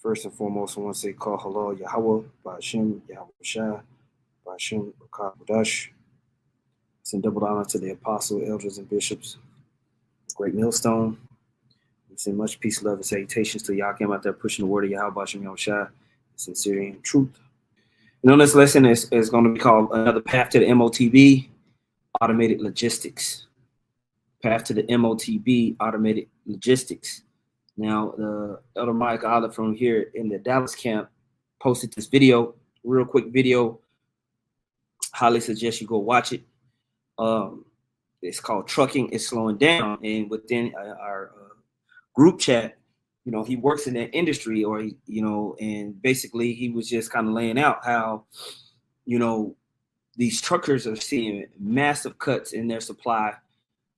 First and foremost, I want to say call halal Yahweh, Ba'ashem, Yahweh Shai, Ba'ashem, Bakar Send double honor to the apostle, elders, and bishops. Great millstone. We send much peace, love, and salutations to y'all came out there pushing the word of Yahweh Ba'ashem Yahweh Shai, sincerity and truth. And on this lesson is going to be called Another Path to the Motb, Automated Logistics. Path to the Motb, Automated Logistics. Now, the Elder Mike Olive from here in the Dallas camp posted this video, real quick video. Highly suggest you go watch it. It's called Trucking is Slowing Down. And within our group chat, you know, he works in that industry, or, you know, and basically he was just kind of laying out how, you know, these truckers are seeing massive cuts in their supply.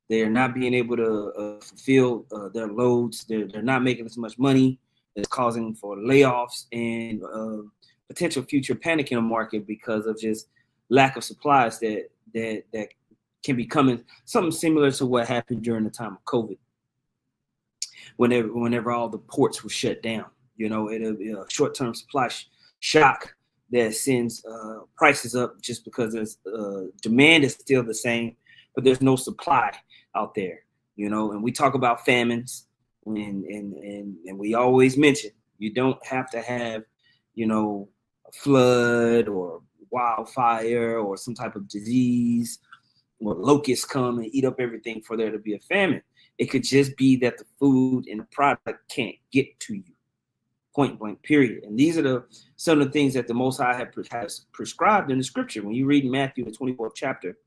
They're not being able to fulfill their loads. They're not making as much money. It's causing for layoffs and potential future panic in the market because of just lack of supplies that can be coming. Something similar to what happened during the time of COVID, whenever all the ports were shut down. You know, it'll be a short-term supply shock that sends prices up just because there's demand is still the same, but there's no supply out there, you know. And we talk about famines, and we always mention you don't have to have, you know, a flood or wildfire or some type of disease or locusts come and eat up everything for there to be a famine. It could just be that the food and the product can't get to you, point blank, period. And these are some of the things that the Most High has prescribed in the scripture. When you read Matthew, the 24th chapter,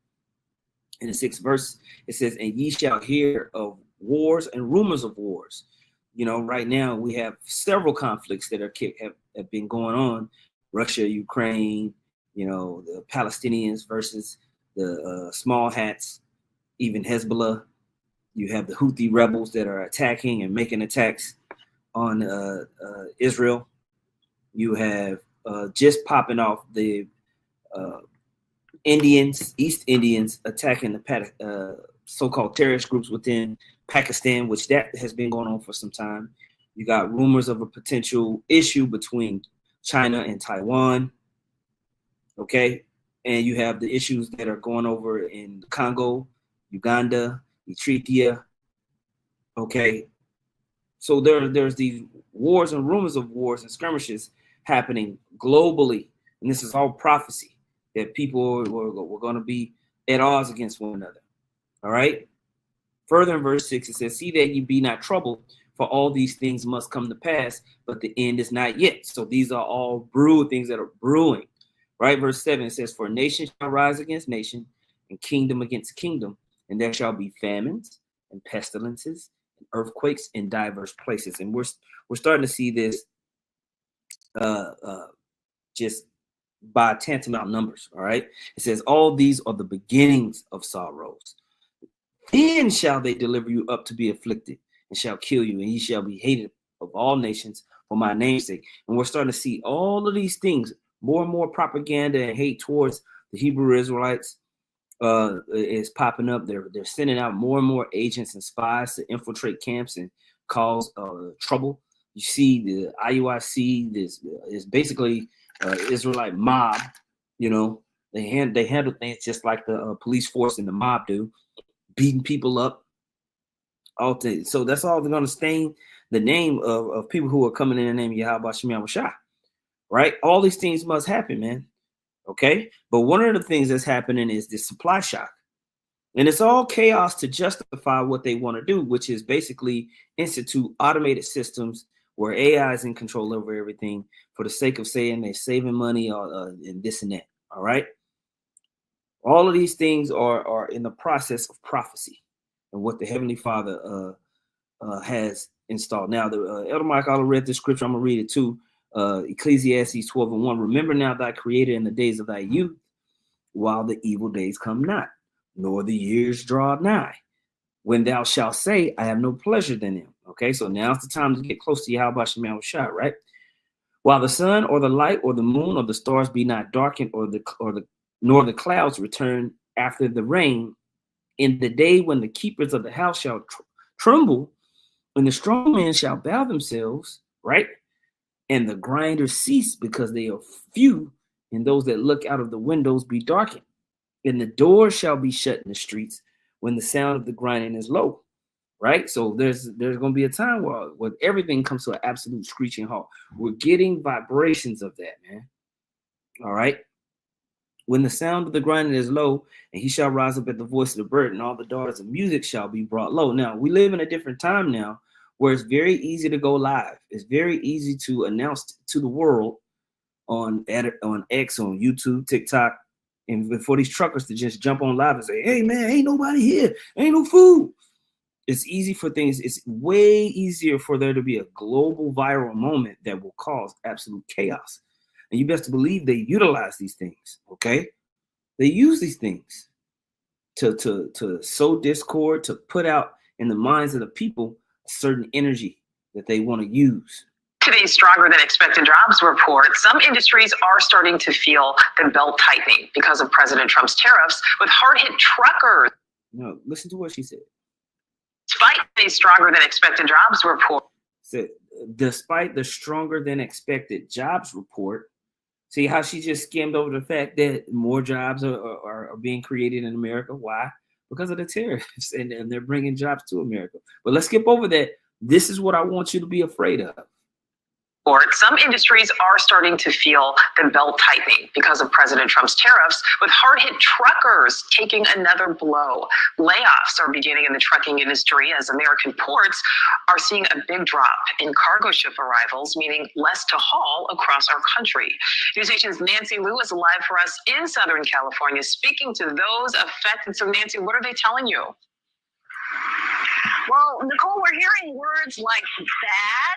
in the 6th verse, it says, and ye shall hear of wars and rumors of wars. You know, right now we have several conflicts that have been going on. Russia, Ukraine, you know, the Palestinians versus the small hats, even Hezbollah. You have the Houthi rebels that are attacking and making attacks on Israel. You have just popping off the East Indians attacking the so-called terrorist groups within Pakistan, which that has been going on for some time. You got rumors of a potential issue between China and Taiwan. Okay. And you have the issues that are going over in Congo, Uganda, Ethiopia. Okay. So there's these wars and rumors of wars and skirmishes happening globally. And this is all prophecy that people were going to be at odds against one another. All right. Further in verse 6, it says, see that ye be not troubled, for all these things must come to pass, but the end is not yet. So these are all things that are brewing. Right. Verse 7, it says, for nation shall rise against nation and kingdom against kingdom, and there shall be famines and pestilences and earthquakes in diverse places. And we're starting to see this just by tantamount numbers. All right. It says, all these are the beginnings of sorrows. Then shall they deliver you up to be afflicted and shall kill you, and ye shall be hated of all nations for my name's sake. And we're starting to see all of these things, more and more propaganda and hate towards the Hebrew Israelites is popping up. They're sending out more and more agents and spies to infiltrate camps and cause trouble. You see the IUIC, this is basically Israelite mob. You know, they handle things just like the police force and the mob do, beating people up. So that's all they're going to stain the name of people who are coming in the name of Yahweh Shem Shah. Right? All these things must happen, man. Okay? But one of the things that's happening is this supply shock. And it's all chaos to justify what they want to do, which is basically institute automated systems where AI is in control over everything for the sake of saying they're saving money and this and that. All right? All of these things are in the process of prophecy and what the Heavenly Father has installed. Now, the Elder Mike already read the scripture. I'm going to read it too. Ecclesiastes 12:1. Remember now thy creator in the days of thy youth, while the evil days come not, nor the years draw nigh, when thou shalt say, I have no pleasure in them. Okay, so now's the time to get close to Yahweh Shem Shah, right? While the sun or the light or the moon or the stars be not darkened, nor the clouds return after the rain, in the day when the keepers of the house shall tremble, when the strong men shall bow themselves, right? and the grinders cease because they are few, and those that look out of the windows be darkened. And the doors shall be shut in the streets when the sound of the grinding is low. Right? So there's going to be a time where everything comes to an absolute screeching halt. We're getting vibrations of that, man. All right. When the sound of the grinding is low, and he shall rise up at the voice of the bird, and all the daughters of music shall be brought low. Now, we live in a different time now where it's very easy to go live. It's very easy to announce to the world on X, on YouTube, TikTok, and for these truckers to just jump on live and say, hey, man, ain't nobody here. Ain't no food. It's easy for things. It's way easier for there to be a global viral moment that will cause absolute chaos. And you best believe they utilize these things, okay? They use these things to sow discord, to put out in the minds of the people a certain energy that they want to use. Today's stronger than expected jobs report, some industries are starting to feel the belt tightening because of President Trump's tariffs, with hard-hit truckers. No, listen to what she said. Despite the stronger than expected jobs report. Said, despite the stronger than expected jobs report, see how she just skimmed over the fact that more jobs are being created in America. Why? Because of the tariffs, and they're bringing jobs to America. But let's skip over that. This is what I want you to be afraid of. Some industries are starting to feel the belt tightening because of President Trump's tariffs, with hard-hit truckers taking another blow. Layoffs are beginning in the trucking industry as American ports are seeing a big drop in cargo ship arrivals, meaning less to haul across our country. NewsNation's Nancy Liu is live for us in Southern California, speaking to those affected. So, Nancy, what are they telling you? Well, Nicole, we're hearing words like bad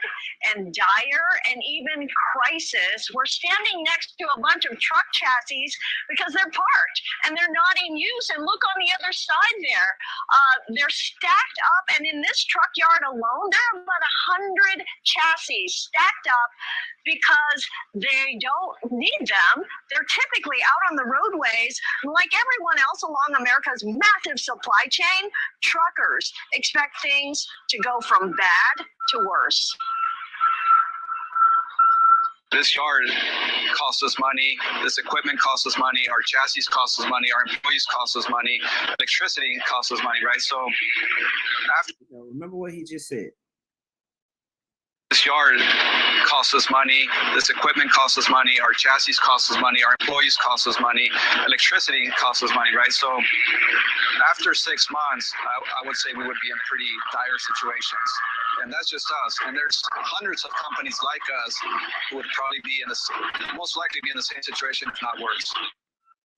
and dire and even crisis. We're standing next to a bunch of truck chassis because they're parked and they're not in use. And look on the other side there. They're stacked up. And in this truck yard alone, there are about 100 chassis stacked up because they don't need them. They're typically out on the roadways. Like everyone else along America's massive supply chain, truckers expect things to go from bad to worse. This yard costs us money. This equipment costs us money. Our chassis cost us money. Our employees cost us money. Electricity costs us money, right? So after, remember what he just said. This yard costs us money. This equipment costs us money. Our chassis costs us money. Our employees cost us money. Electricity costs us money, right? So after 6 months, I would say we would be in pretty dire situations. And that's just us. And there's hundreds of companies like us who would probably be most likely be in the same situation, if not worse.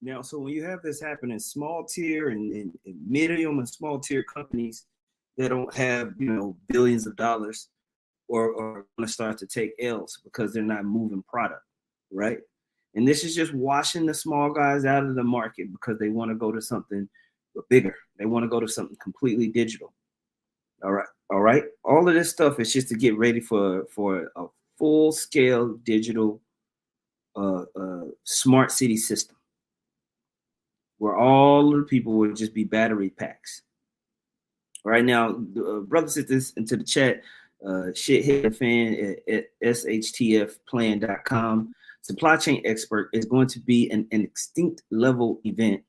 Now, so when you have this happen in small tier and medium and small tier companies that don't have, billions of dollars, or going to start to take L's because they're not moving product, right? And this is just washing the small guys out of the market because they want to go to something bigger. They want to go to something completely digital. All right. All of this stuff is just to get ready for a full-scale digital smart city system where all of the people will just be battery packs. Right now, brother sent this into the chat. Shit hit the fan at shtfplan.com. Supply chain expert is going to be an extinct level event,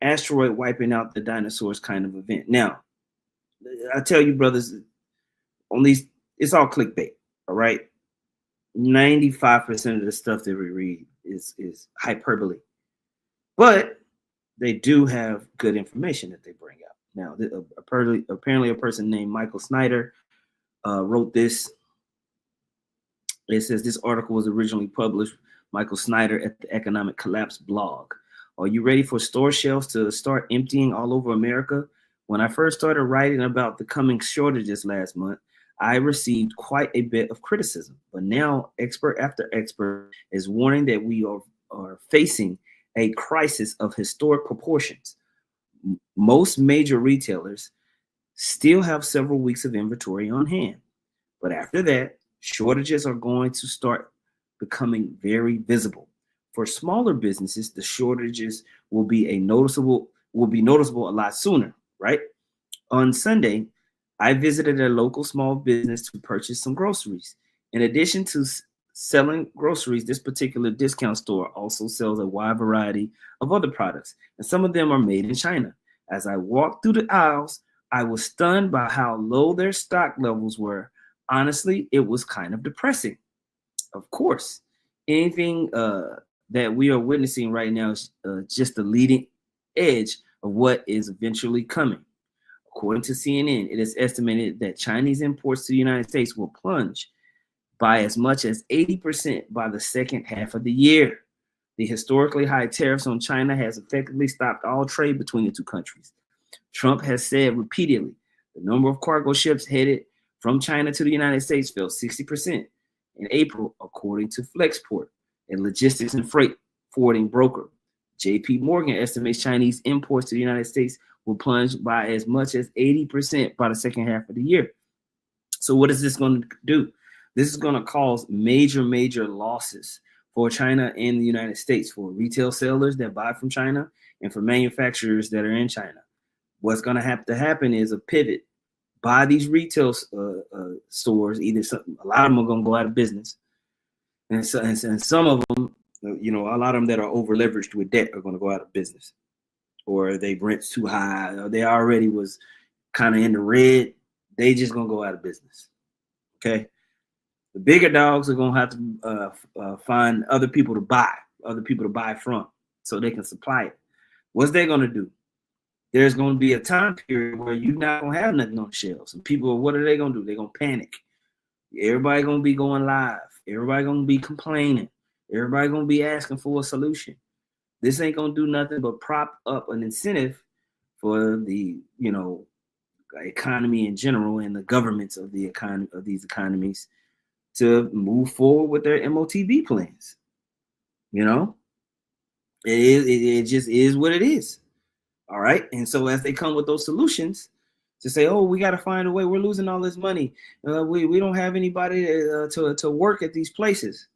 asteroid wiping out the dinosaurs kind of event. Now, I tell you, brothers, on these, it's all clickbait. All right, 95% of the stuff that we read is hyperbole, but they do have good information that they bring out. Now, apparently, a person named Michael Snyder wrote this. It says this article was originally published, Michael Snyder, at the Economic Collapse blog. Are you ready for store shelves to start emptying all over America? When I first started writing about the coming shortages last month, I received quite a bit of criticism. But now expert after expert is warning that we are facing a crisis of historic proportions. Most major retailers still have several weeks of inventory on hand. But after that, shortages are going to start becoming very visible. For smaller businesses, the shortages will be noticeable a lot sooner, right? On Sunday, I visited a local small business to purchase some groceries. In addition to selling groceries, this particular discount store also sells a wide variety of other products, and some of them are made in China. As I walked through the aisles, I was stunned by how low their stock levels were. Honestly, it was kind of depressing. Of course, anything that we are witnessing right now is just the leading edge of what is eventually coming. According to CNN, it is estimated that Chinese imports to the United States will plunge by as much as 80% by the second half of the year. The historically high tariffs on China has effectively stopped all trade between the two countries. Trump has said repeatedly the number of cargo ships headed from China to the United States fell 60% in April, according to Flexport, a logistics and freight forwarding broker. JP Morgan estimates Chinese imports to the United States will plunge by as much as 80% by the second half of the year. So what is this going to do? This is going to cause major losses for China and the United States, for retail sellers that buy from China and for manufacturers that are in China. What's going to have to happen is a pivot by these retail stores. A lot of them are going to go out of business, and some of them, a lot of them that are over leveraged with debt are going to go out of business, or they rent's too high, or they already was kind of in the red. They just going to go out of business. Okay. The bigger dogs are going to have to find other people to buy from so they can supply it. What's they going to do? There's going to be a time period where you're not going to have nothing on the shelves. And people, what are they going to do? They're going to panic. Everybody going to be going live. Everybody going to be complaining. Everybody going to be asking for a solution. This ain't going to do nothing but prop up an incentive for the, economy in general and the governments of the economy of these economies to move forward with their MOTB plans. It just is what it is. All right. And so as they come with those solutions to say, oh, we got to find a way, we're losing all this money. We don't have anybody to work at these places.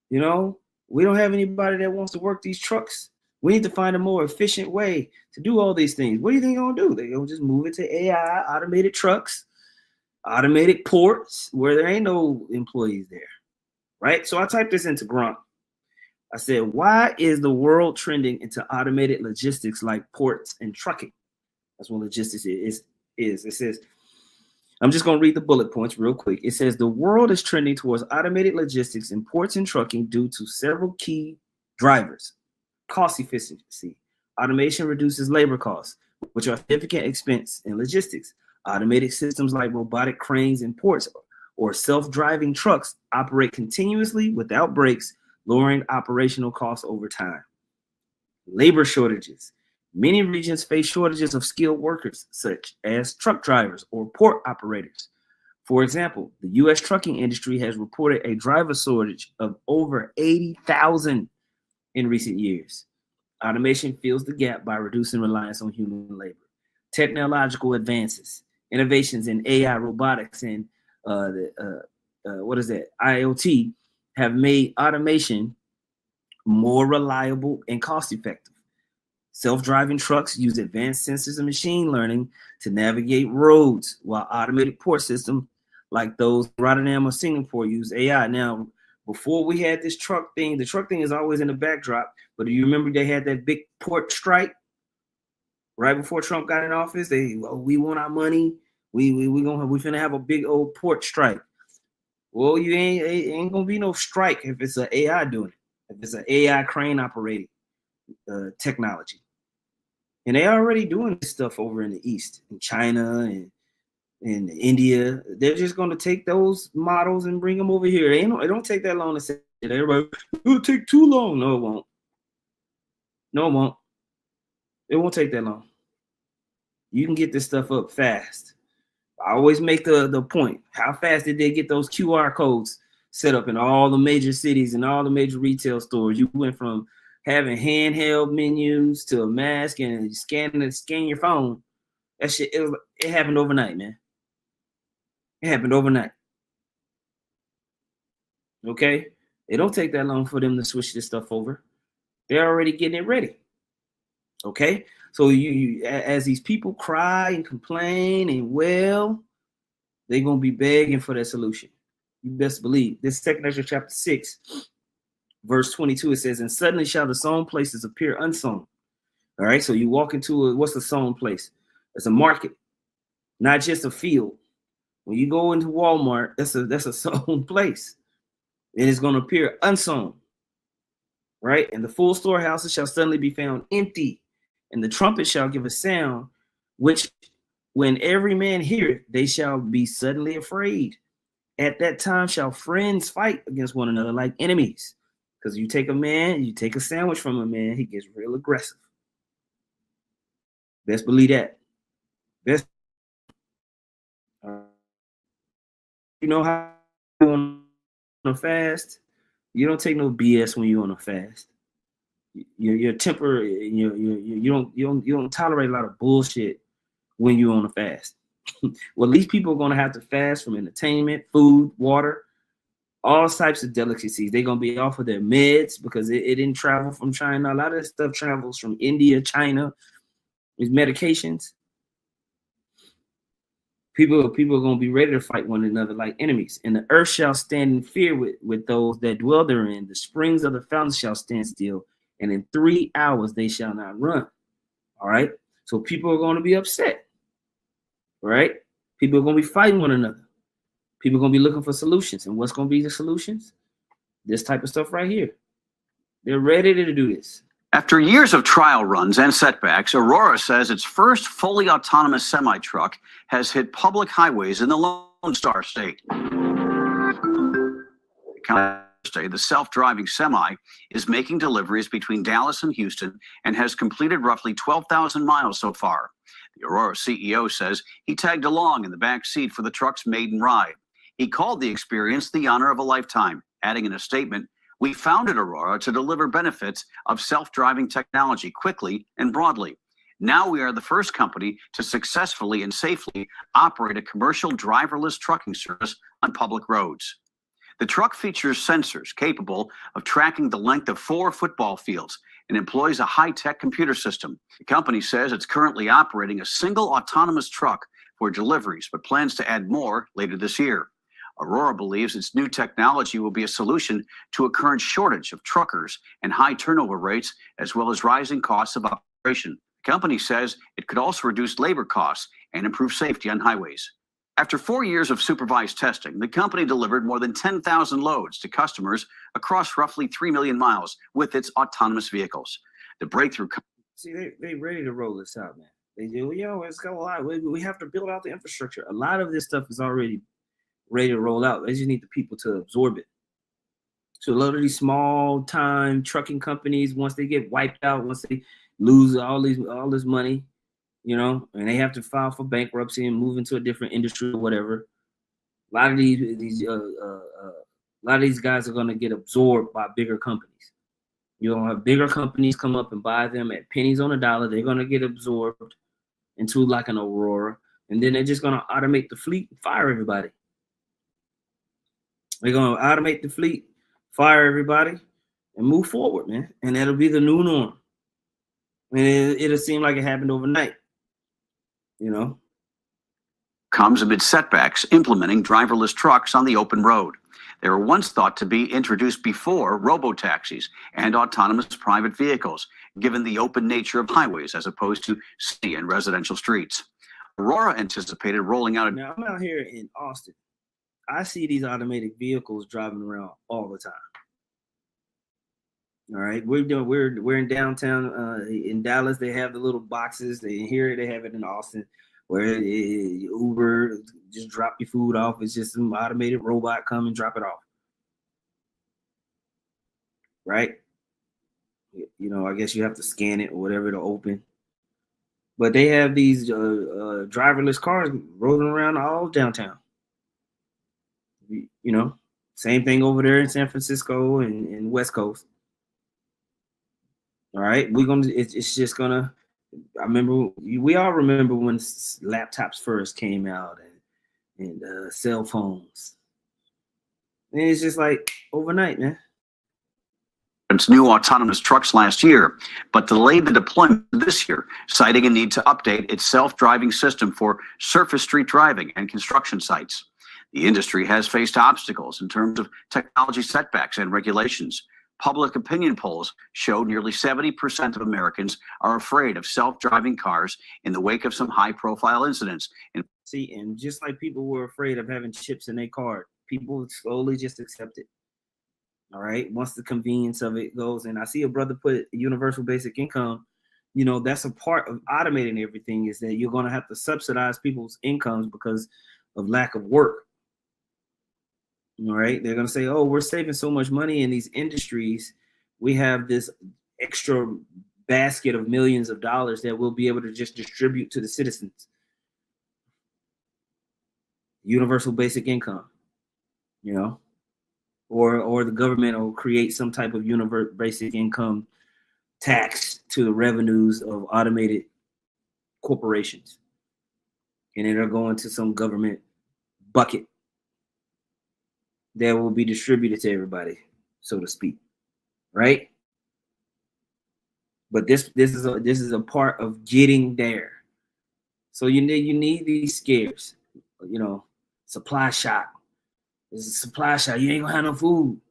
We don't have anybody that wants to work these trucks. We need to find a more efficient way to do all these things. What do you think they're going to do? They're going to just move it to AI, automated trucks, automated ports where there ain't no employees there, right? So I typed this into Gronk. I said, why is the world trending into automated logistics like ports and trucking? That's what logistics is. It says, I'm just going to read the bullet points real quick. It says the world is trending towards automated logistics in ports and trucking due to several key drivers. Cost efficiency. Automation reduces labor costs, which are a significant expense in logistics. Automated systems like robotic cranes in ports or self-driving trucks operate continuously without breaks, lowering operational costs over time. Labor shortages. Many regions face shortages of skilled workers, such as truck drivers or port operators. For example, the U.S. trucking industry has reported a driver shortage of over 80,000 in recent years. Automation fills the gap by reducing reliance on human labor. Technological advances, innovations in AI, robotics, and IoT have made automation more reliable and cost-effective. Self-driving trucks use advanced sensors and machine learning to navigate roads, while automated port systems like those in Rotterdam or Singapore use AI. Now, before we had this truck thing, the truck thing is always in the backdrop, but do you remember they had that big port strike right before Trump got in office? We want our money. We finna have a big old port strike. Well, you ain't gonna be no strike if it's an AI doing it, if it's an AI crane operating technology. And they already doing this stuff over in the East, in China and in India. They're just going to take those models and bring them over here. It don't take that long to say it. Everybody, it'll take too long. No, it won't. No, it won't. It won't take that long. You can get this stuff up fast. I always make the point. How fast did they get those QR codes set up in all the major cities and all the major retail stores? You went from having handheld menus to a mask and scan your phone. That shit, it happened overnight, man. It happened overnight. Okay? It don't take that long for them to switch this stuff over. They're already getting it ready. Okay? So you as these people cry and complain and wail, they're going to be begging for that solution. You best believe. This 2 Ezra chapter 6, verse 22, it says, and suddenly shall the sown places appear unsown. All right, so you walk into what's a sown place? It's a market, not just a field. When you go into Walmart, that's a sown place. It is going to appear unsown. Right? And the full storehouses shall suddenly be found empty, and the trumpet shall give a sound, which when every man heareth, they shall be suddenly afraid. At that time shall friends fight against one another like enemies. Because you take a man, you take a sandwich from a man, he gets real aggressive. Best believe that. Best. You know how you're on a fast? You don't take no BS when you're on a fast. Your temper, you don't tolerate a lot of bullshit when you're on a fast. Well, these people are gonna have to fast from entertainment, food, water, all types of delicacies. They're gonna be off of their meds because it didn't travel from China. A lot of this stuff travels from India, China. These medications. People are going to be ready to fight one another like enemies. And the earth shall stand in fear with those that dwell therein. The springs of the fountains shall stand still. And in 3 hours they shall not run. All right. So people are going to be upset. Right. People are going to be fighting one another. People are going to be looking for solutions. And what's going to be the solutions? This type of stuff right here. They're ready to do this. After years of trial runs and setbacks, Aurora says its first fully autonomous semi-truck has hit public highways in the Lone Star State. The self-driving semi is making deliveries between Dallas and Houston and has completed roughly 12,000 miles so far. The Aurora CEO says he tagged along in the back seat for the truck's maiden ride. He called the experience the honor of a lifetime, adding in a statement, "We founded Aurora to deliver benefits of self-driving technology quickly and broadly. Now we are the first company to successfully and safely operate a commercial driverless trucking service on public roads." The truck features sensors capable of tracking the length of 4 football fields and employs a high-tech computer system. The company says it's currently operating a single autonomous truck for deliveries, but plans to add more later this year. Aurora believes its new technology will be a solution to a current shortage of truckers and high turnover rates, as well as rising costs of operation. The company says it could also reduce labor costs and improve safety on highways. After 4 years of supervised testing, the company delivered more than 10,000 loads to customers across roughly 3 million miles with its autonomous vehicles. The breakthrough. See, they ready to roll this out, man. They do, it's got a lot. We have to build out the infrastructure. A lot of this stuff is already ready to roll out. They just need the people to absorb it. So a lot of these small time trucking companies, once they get wiped out, once they lose all this money, and they have to file for bankruptcy and move into a different industry or whatever. A lot of these guys are going to get absorbed by bigger companies. You're going to have bigger companies come up and buy them at pennies on a dollar. They're going to get absorbed into like an Aurora, and then they're just going to automate the fleet and fire everybody. They're going to automate the fleet, fire everybody, and move forward, man. And that'll be the new norm. And it'll seem like it happened overnight, Comes amid setbacks implementing driverless trucks on the open road. They were once thought to be introduced before robo-taxis and autonomous private vehicles, given the open nature of highways as opposed to city and residential streets. Aurora anticipated rolling out. Now, I'm out here in Austin. I see these automated vehicles driving around all the time. All right, we're in downtown in Dallas. They have the little boxes. Here they have it in Austin, where Uber just drop your food off. It's just some automated robot come and drop it off. Right? I guess you have to scan it or whatever to open. But they have these driverless cars rolling around all downtown. Same thing over there in San Francisco and West Coast. All right, it's just gonna. We all remember when laptops first came out and cell phones. And it's just like overnight, man. Its new autonomous trucks last year, but delayed the deployment this year, citing a need to update its self-driving system for surface street driving and construction sites. The industry has faced obstacles in terms of technology setbacks and regulations. Public opinion polls show nearly 70% of Americans are afraid of self-driving cars in the wake of some high-profile incidents. See, and just like people were afraid of having chips in their car, people would slowly just accept it. All right. Once the convenience of it goes, and I see a brother put universal basic income, you know, that's a part of automating everything, is that you're going to have to subsidize people's incomes because of lack of work. All right. They're going to say, oh, we're saving so much money in these industries. We have this extra basket of millions of dollars that we'll be able to just distribute to the citizens. Universal basic income, you know, or the government will create some type of universal basic income tax to the revenues of automated corporations. And it'll go into some government bucket that will be distributed to everybody, so to speak, right? But this is a part of getting there. So you need these scares, you know, supply shock. There's a supply shock. You ain't gonna have no food.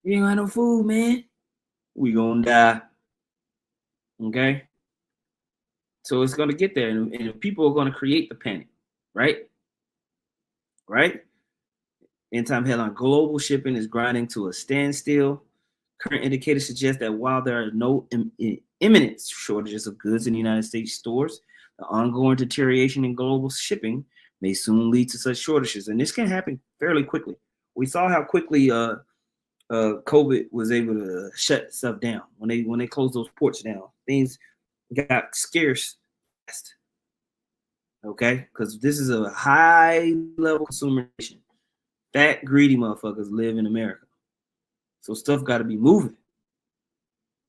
You ain't gonna have no food, man. We gonna die. Okay. So it's gonna get there, and people are gonna create the panic, right? Right? End time headline: global shipping is grinding to a standstill. Current indicators suggest that while there are no imminent shortages of goods in the United States stores, the ongoing deterioration in global shipping may soon lead to such shortages, and this can happen fairly quickly. We saw how quickly COVID was able to shut stuff down when they closed those ports down. Things got scarce fast. Okay, because this is a high level consumer nation. Fat, greedy motherfuckers live in America. So stuff got to be moving.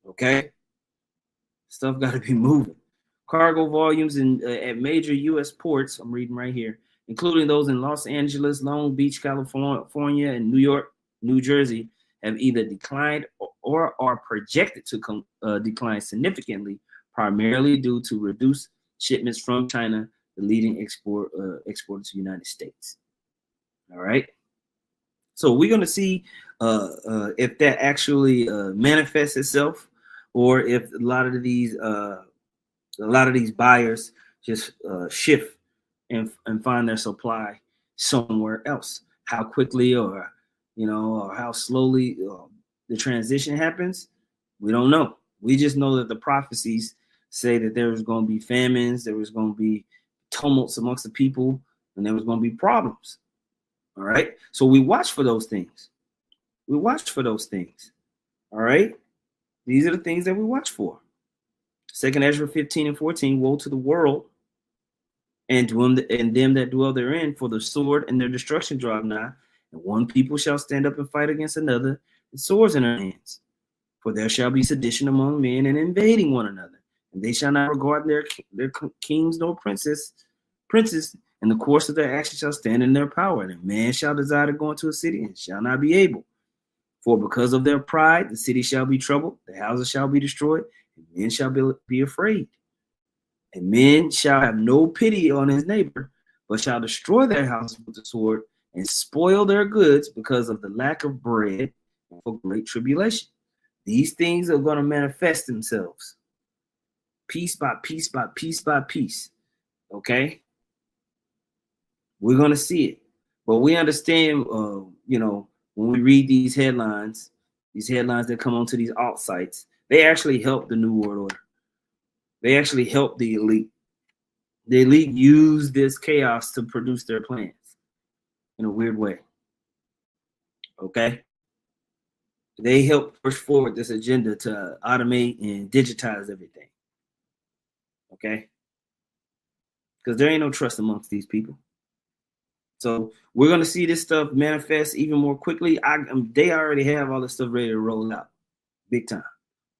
Okay? Stuff got to be moving. Cargo volumes at major U.S. ports, I'm reading right here, including those in Los Angeles, Long Beach, California, and New York, New Jersey, have either declined or are projected to decline significantly, primarily due to reduced shipments from China, the leading exporter to the United States. All right? So we're going to see if that actually manifests itself, or if a lot of these buyers just shift and find their supply somewhere else. How quickly, or or how slowly the transition happens, we don't know. We just know that the prophecies say that there was going to be famines, there was going to be tumults amongst the people, and there was going to be problems. All right. So we watch for those things. We watch for those things. All right. These are the things that we watch for. 2 Ezra 15 and 14, woe to the world and them that dwell therein, for the sword and their destruction draw nigh, and one people shall stand up and fight against another, with swords in their hands. For there shall be sedition among men, and invading one another, and they shall not regard their kings nor princes, and the course of their action shall stand in their power. And a man shall desire to go into a city and shall not be able. For because of their pride, the city shall be troubled, the houses shall be destroyed, and men shall be afraid. And men shall have no pity on his neighbor, but shall destroy their house with the sword and spoil their goods because of the lack of bread and for great tribulation. These things are going to manifest themselves piece by piece by piece by piece. Okay? We're going to see it. But we understand, when we read these headlines that come onto these alt sites, they actually help the New World Order. They actually help the elite. The elite use this chaos to produce their plans in a weird way. Okay? They help push forward this agenda to automate and digitize everything. Okay? Because there ain't no trust amongst these people. So we're going to see this stuff manifest even more quickly. They already have all this stuff ready to roll out big time.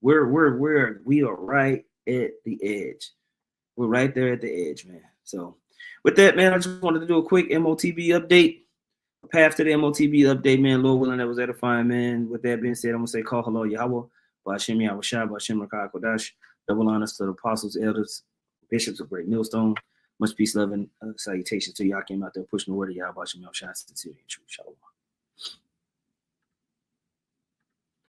We are right at the edge. We're right there at the edge, man. So with that, man, I just wanted to do a quick Motb update. Path to the Motb update, man. Lord willing, that was edifying, man. With that being said, I'm going to say, call hello, Yahweh, Ba'ashem Yahushua, Ba'ashem Rakah Kodash. Double honors to the apostles, elders, bishops of Great Millstone. Much peace, love, and salutations to y'all. Came out there pushing the word of y'all about your Shine sincerity and truth. Shalom.